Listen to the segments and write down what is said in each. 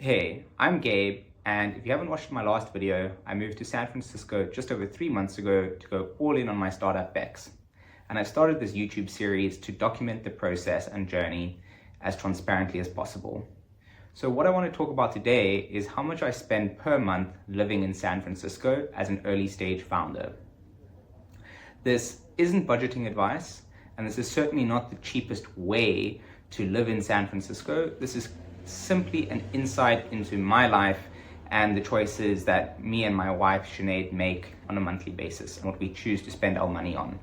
Hey, I'm Gabe, and if you haven't watched my last video, I moved to San Francisco just over 3 months ago to go all in on my startup Bex. And I started this YouTube series to document the process and journey as transparently as possible. So what I want to talk about today is how much I spend per month living in San Francisco as an early stage founder. This isn't budgeting advice, and this is certainly not the cheapest way to live in San Francisco. This is simply an insight into my life and the choices that me and my wife Sinead make on a monthly basis and what we choose to spend our money on.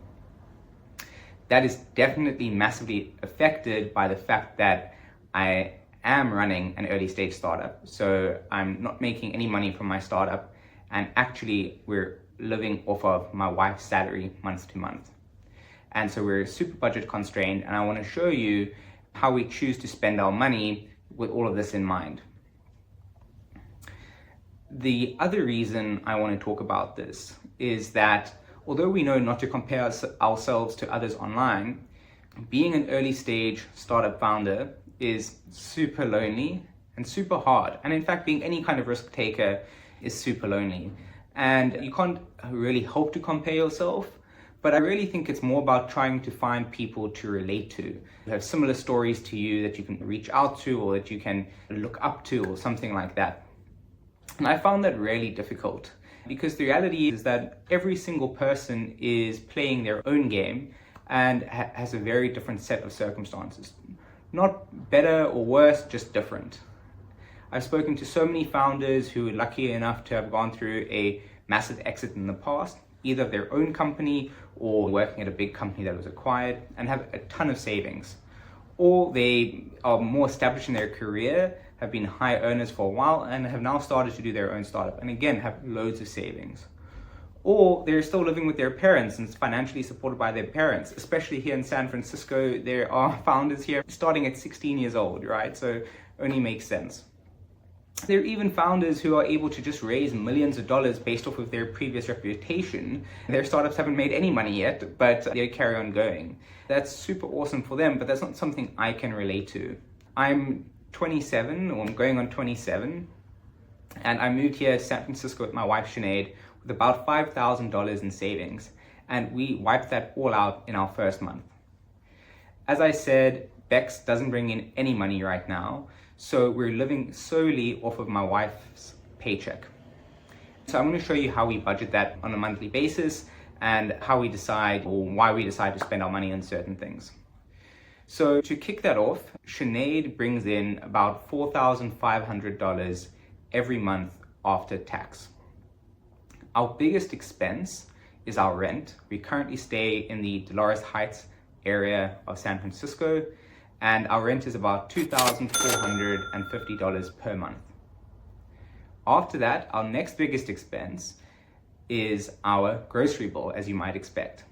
That is definitely massively affected by the fact that I am running an early stage startup. So I'm not making any money from my startup, and actually we're living off of my wife's salary month to month. And so we're super budget constrained, and I want to show you how we choose to spend our money with all of this in mind. The other reason I want to talk about this is that although we know not to compare ourselves to others online, being an early stage startup founder is super lonely and super hard. And in fact, being any kind of risk taker is super lonely. And you can't really hope to compare yourself, but I really think it's more about trying to find people to relate to, who have similar stories to you that you can reach out to or that you can look up to or something like that. And I found that really difficult because the reality is that every single person is playing their own game and has a very different set of circumstances. Not better or worse, just different. I've spoken to so many founders who are lucky enough to have gone through a massive exit in the past, either of their own company or working at a big company that was acquired, and have a ton of savings. Or they are more established in their career, have been high earners for a while, and have now started to do their own startup, and again have loads of savings. Or they're still living with their parents and financially supported by their parents. Especially here in San Francisco, there are founders here starting at 16 years old, right? So only makes sense. There are even founders who are able to just raise millions of dollars based off of their previous reputation. Their startups haven't made any money yet, but they carry on going. That's super awesome for them, but that's not something I can relate to. I'm 27, or I'm going on 27, and I moved here to San Francisco with my wife Sinead with about $5,000 in savings, and we wiped that all out in our first month. As I said, Bex doesn't bring in any money right now, so we're living solely off of my wife's paycheck. So I'm going to show you how we budget that on a monthly basis and how we decide, or why we decide to spend our money on certain things. So to kick that off, Sinead brings in about $4,500 every month after tax. Our biggest expense is our rent. We currently stay in the Dolores Heights area of San Francisco, and our rent is about $2,450 per month. After that, our next biggest expense is our grocery bill, as you might expect.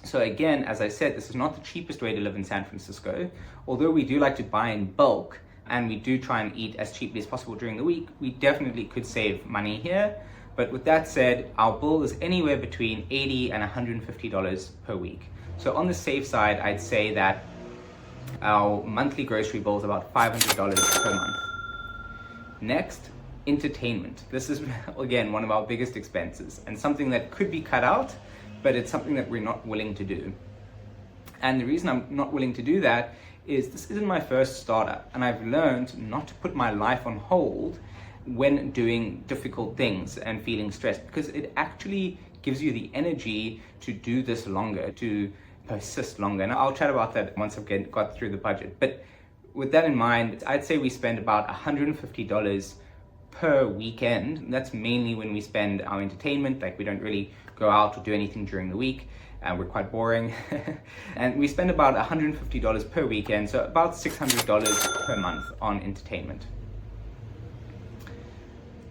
So again, as I said, this is not the cheapest way to live in San Francisco. Although we do like to buy in bulk and we do try and eat as cheaply as possible during the week, we definitely could save money here. But with that said, our bill is anywhere between $80 and $150 per week. So on the safe side, I'd say that our monthly grocery bill is about $500 per month. Next, entertainment. This is, again, one of our biggest expenses and something that could be cut out, but it's something that we're not willing to do. And the reason I'm not willing to do that is this isn't my first startup, and I've learned not to put my life on hold when doing difficult things and feeling stressed, because it actually gives you the energy to do this longer, to persist longer. And I'll chat about that once I've got through the budget. But with that in mind, I'd say we spend about $150 per weekend. That's mainly when we spend our entertainment. Like, we don't really go out or do anything during the week. We're quite boring. And we spend about $150 per weekend, so about $600 per month on entertainment.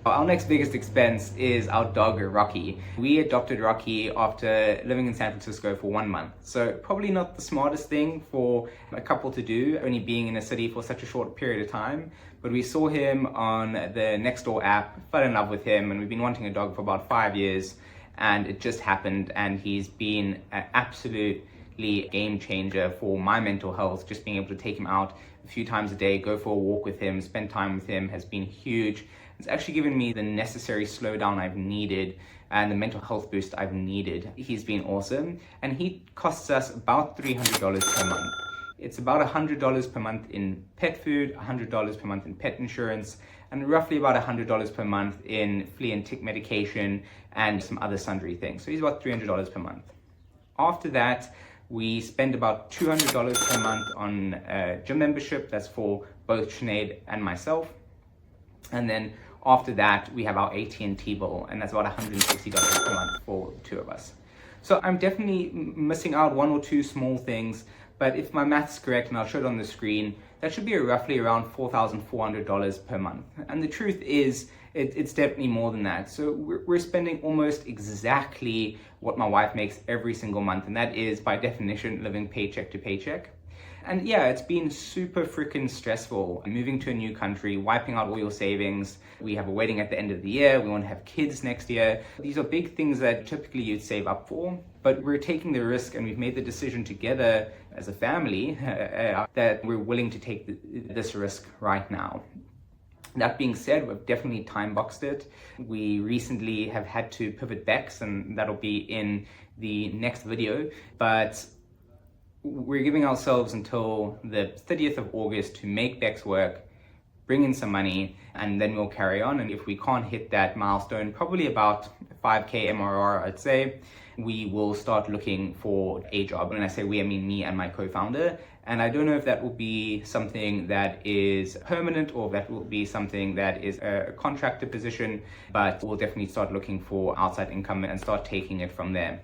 Our next biggest expense is our dog, Rocky. We adopted Rocky after living in San Francisco for 1 month. So probably not the smartest thing for a couple to do, only being in a city for such a short period of time. But we saw him on the Nextdoor app, fell in love with him, and we've been wanting a dog for about 5 years. And it just happened, and he's been an absolute a game changer for my mental health. Just being able to take him out a few times a day, go for a walk with him, spend time with him has been huge. It's actually given me the necessary slowdown I've needed and the mental health boost I've needed. He's been awesome, and he costs us about $300 per month. It's about $100 per month in pet food, $100 per month in pet insurance, and roughly about $100 per month in flea and tick medication and some other sundry things. So he's about $300 per month. After that, we spend about $200 per month on a gym membership. That's for both Sinead and myself. And then after that, we have our AT&T bill, and that's about $160 per month for the two of us. So I'm definitely missing out one or two small things, but if my math's correct, and I'll show it on the screen, that should be roughly around $4,400 per month. And the truth is, it's definitely more than that. So we're spending almost exactly what my wife makes every single month, and that is, by definition, living paycheck to paycheck. And yeah, it's been super freaking stressful. Moving to a new country, wiping out all your savings. We have a wedding at the end of the year. We want to have kids next year. These are big things that typically you'd save up for, but we're taking the risk, and we've made the decision together as a family that we're willing to take this risk right now. That being said, we've definitely time boxed it. We recently have had to pivot backs, and that'll be in the next video, but we're giving ourselves until the 30th of August to make Bex work, bring in some money, and then we'll carry on. And if we can't hit that milestone, probably about 5K MRR, I'd say, we will start looking for a job. When I say we, I mean me and my co-founder. And I don't know if that will be something that is permanent or if that will be something that is a contractor position, but we'll definitely start looking for outside income and start taking it from there.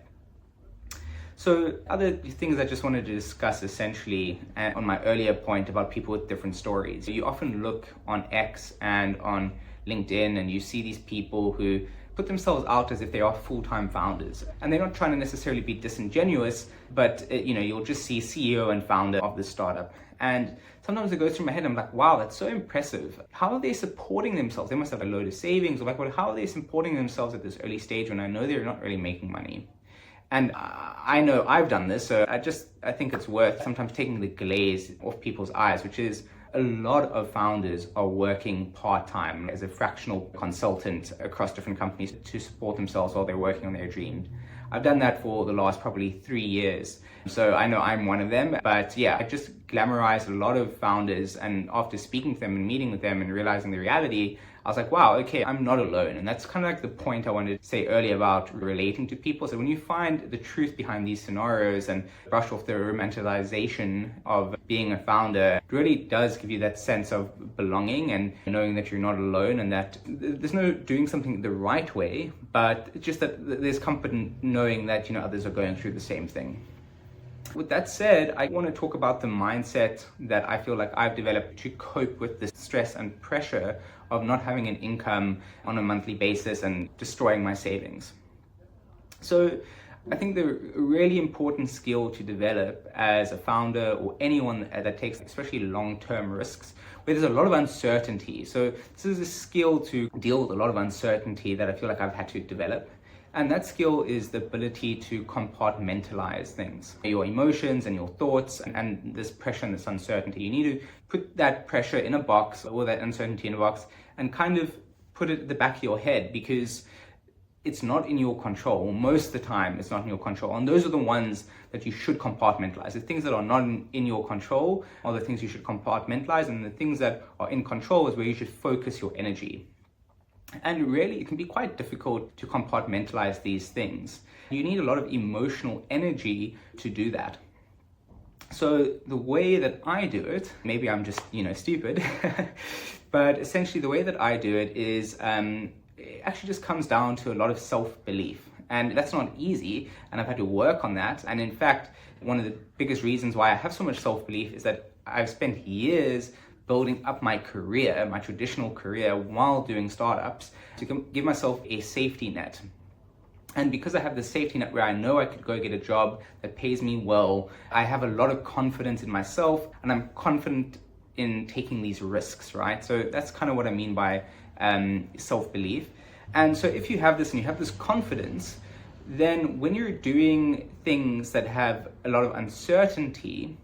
So other things I just wanted to discuss essentially on my earlier point about people with different stories. You often look on X and on LinkedIn and you see these people who put themselves out as if they are full-time founders. And they're not trying to necessarily be disingenuous, but you'll just see CEO and founder of the startup. And sometimes it goes through my head, I'm like, wow, that's so impressive. How are they supporting themselves? They must have a load of savings. Or like, well, how are they supporting themselves at this early stage when I know they're not really making money? And I know I've done this, so I think it's worth sometimes taking the glaze off people's eyes, which is a lot of founders are working part-time as a fractional consultant across different companies to support themselves while they're working on their dreams. I've done that for the last probably 3 years. So I know I'm one of them, but yeah, I just glamorized a lot of founders, and after speaking to them and meeting with them and realizing the reality, I was like, wow, okay, I'm not alone. And that's kind of like the point I wanted to say earlier about relating to people. So when you find the truth behind these scenarios and brush off the romanticization of being a founder, it really does give you that sense of belonging and knowing that you're not alone, and that there's no doing something the right way, but just that there's comfort in knowing that others are going through the same thing. With that said, I want to talk about the mindset that I feel like I've developed to cope with the stress and pressure of not having an income on a monthly basis and destroying my savings. So I think the really important skill to develop as a founder or anyone that takes especially long-term risks, where there's a lot of uncertainty. So this is a skill to deal with a lot of uncertainty that I feel like I've had to develop. And that skill is the ability to compartmentalize things, your emotions and your thoughts and this pressure and this uncertainty. You need to put that pressure in a box or that uncertainty in a box and kind of put it at the back of your head, because it's not in your control. Most of the time, it's not in your control. And those are the ones that you should compartmentalize. The things that are not in your control are the things you should compartmentalize, and the things that are in control is where you should focus your energy. And really, it can be quite difficult to compartmentalize these things. You need a lot of emotional energy to do that. So the way that I do it, maybe I'm just, stupid, but essentially the way that I do it is, it actually just comes down to a lot of self-belief. And that's not easy, and I've had to work on that. And in fact, one of the biggest reasons why I have so much self-belief is that I've spent years building up my career, my traditional career, while doing startups to give myself a safety net. And because I have the safety net where I know I could go get a job that pays me well, I have a lot of confidence in myself, and I'm confident in taking these risks, right? So that's kind of what I mean by self-belief. And so if you have this and you have this confidence, then when you're doing things that have a lot of uncertainty,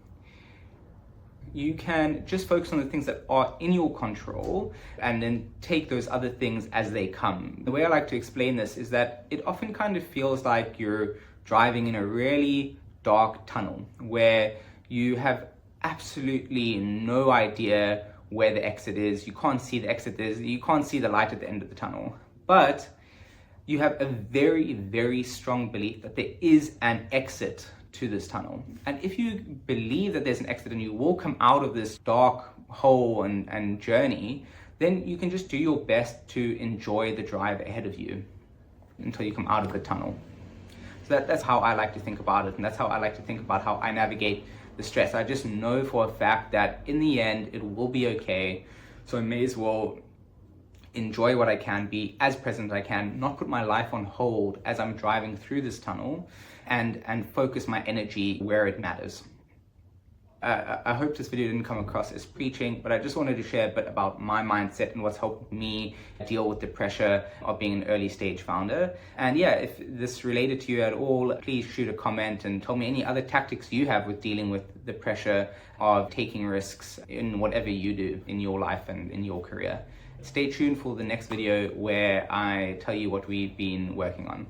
you can just focus on the things that are in your control and then take those other things as they come. The way I like to explain this is that it often kind of feels like you're driving in a really dark tunnel where you have absolutely no idea where the exit is. You can't see the exit is, you can't see the light at the end of the tunnel. But you have a very, very strong belief that there is an exit to this tunnel. And if you believe that there's an exit and you will come out of this dark hole and journey, then you can just do your best to enjoy the drive ahead of you until you come out of the tunnel. So that's how I like to think about it, and that's how I like to think about how I navigate the stress. I just know for a fact that in the end it will be okay, so I may as well enjoy what I can, be as present as I can, not put my life on hold as I'm driving through this tunnel, and focus my energy where it matters. I hope this video didn't come across as preaching, but I just wanted to share a bit about my mindset and what's helped me deal with the pressure of being an early stage founder. And yeah, if this related to you at all, please shoot a comment and tell me any other tactics you have with dealing with the pressure of taking risks in whatever you do in your life and in your career. Stay tuned for the next video where I tell you what we've been working on.